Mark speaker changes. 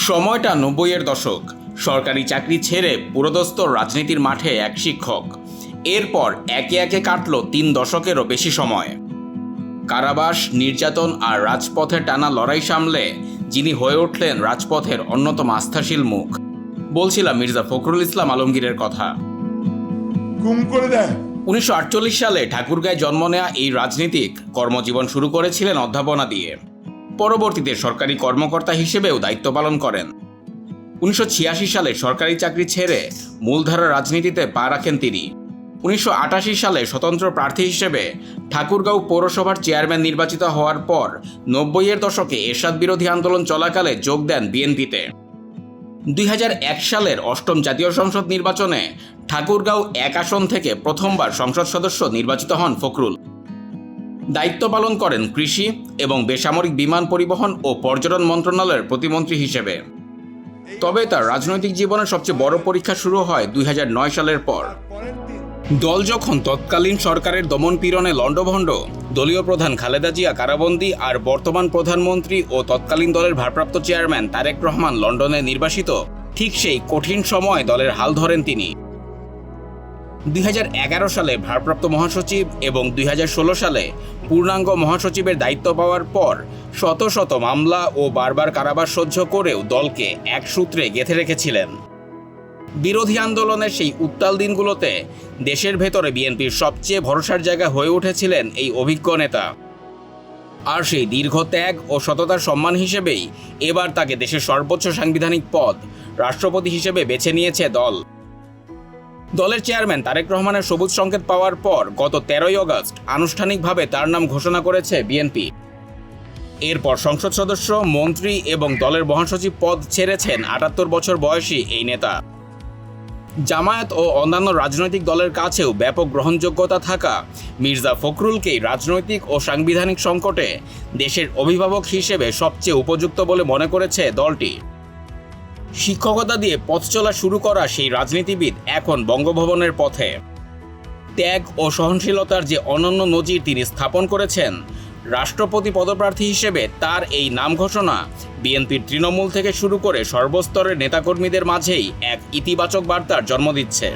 Speaker 1: সময়টা ৯০-এর দশক। সরকারি চাকরি ছেড়ে পুরোদস্ত রাজনীতির মাঠে এক শিক্ষক। এরপর একে একে কাটল ৩ দশকেরও বেশি সময়। কারাবাস, নির্যাতন আর রাজপথের টানা লড়াই সামলে যিনি হয়ে উঠলেন রাজপথের অন্যতম আস্থাশীল মুখ। বলছিলাম মির্জা ফখরুল ইসলাম আলমগীরের কথা। ১৯৪৮ সালে ঠাকুরগাঁয়ে জন্ম নেওয়া এই রাজনীতিক কর্মজীবন শুরু করেছিলেন অধ্যাপনা দিয়ে। পরবর্তীতে সরকারি কর্মকর্তা হিসেবেও দায়িত্ব পালন করেন। ১৯৮৬ সালে সরকারি চাকরি ছেড়ে মূলধারা রাজনীতিতে পা রাখেন তিনি। ১৯৮৮ সালে স্বতন্ত্র প্রার্থী হিসেবে ঠাকুরগাঁও পৌরসভার চেয়ারম্যান নির্বাচিত হওয়ার পর ৯০-এর দশকে এরশাদ বিরোধী আন্দোলন চলাকালে যোগ দেন বিএনপিতে। ২০০১ সালের ৮ম জাতীয় সংসদ নির্বাচনে ঠাকুরগাঁও ১ আসন থেকে প্রথমবার সংসদ সদস্য নির্বাচিত হন ফখরুল। দায়িত্ব পালন করেন কৃষি এবং বেসামরিক বিমান পরিবহন ও পর্যটন মন্ত্রণালয়ের প্রতিমন্ত্রী হিসেবে। তবে তার রাজনৈতিক জীবনের সবচেয়ে বড় পরীক্ষা শুরু হয় ২০০৯ সালের পর। দল যখন তৎকালীন সরকারের দমনপীড়নে লণ্ডভণ্ড, দলীয় প্রধান খালেদা জিয়া কারাবন্দী আর বর্তমান প্রধানমন্ত্রী ও তৎকালীন দলের ভারপ্রাপ্ত চেয়ারম্যান তারেক রহমান লন্ডনে নির্বাসিত, ঠিক সেই কঠিন সময় দলের হাল ধরেন তিনি। ২০১১ সালে ভারপ্রাপ্ত মহাসচিব এবং ২০১৬ সালে পূর্ণাঙ্গ মহাসচিবের দায়িত্ব পাওয়ার পর শত শত মামলা ও বারবার কারাবাস সহ্য করেও দলকে এক সূত্রে গেঁথে রেখেছিলেন। বিরোধী আন্দোলনের সেই উত্তাল দিনগুলোতে দেশের ভেতরে বিএনপির সবচেয়ে ভরসার জায়গা হয়ে উঠেছিলেন এই অভিজ্ঞ নেতা। আর সেই দীর্ঘ ত্যাগ ও সততার সম্মান হিসেবেই এবার তাকে দেশের সর্বোচ্চ সাংবিধানিক পদ রাষ্ট্রপতি হিসেবে বেছে নিয়েছে দল। দলের চেয়ারম্যান তারেক রহমানের সবুজ সংকেত পাওয়ার পর গত ১৩ই আগস্ট আনুষ্ঠানিকভাবে তার নাম ঘোষণা করেছে বিএনপি। এরপর সংসদ সদস্য, মন্ত্রী এবং দলের মহাসচিব পদ ছেড়েছেন ৭৮ বছর বয়সী এই নেতা। জামায়াত ও অন্যান্য রাজনৈতিক দলের কাছেও ব্যাপক গ্রহণযোগ্যতা থাকা মির্জা ফখরুলকেই রাজনৈতিক ও সাংবিধানিক সংকটে দেশের অভিভাবক হিসেবে সবচেয়ে উপযুক্ত বলে মনে করেছে দলটি। শিক্ষকতা দিয়ে পথ চলা শুরু করা সেই রাজনীতিবিদ এখন বঙ্গভবনের পথে। ত্যাগ ও সহনশীলতার যে অনন্য নজির তিনি স্থাপন করেছেন, রাষ্ট্রপতি পদপ্রার্থী হিসেবে তার এই নাম ঘোষণা বিএনপির তৃণমূল থেকে শুরু করে সর্বস্তরের নেতাকর্মীদের মাঝেই এক ইতিবাচক বার্তার জন্ম দিচ্ছে।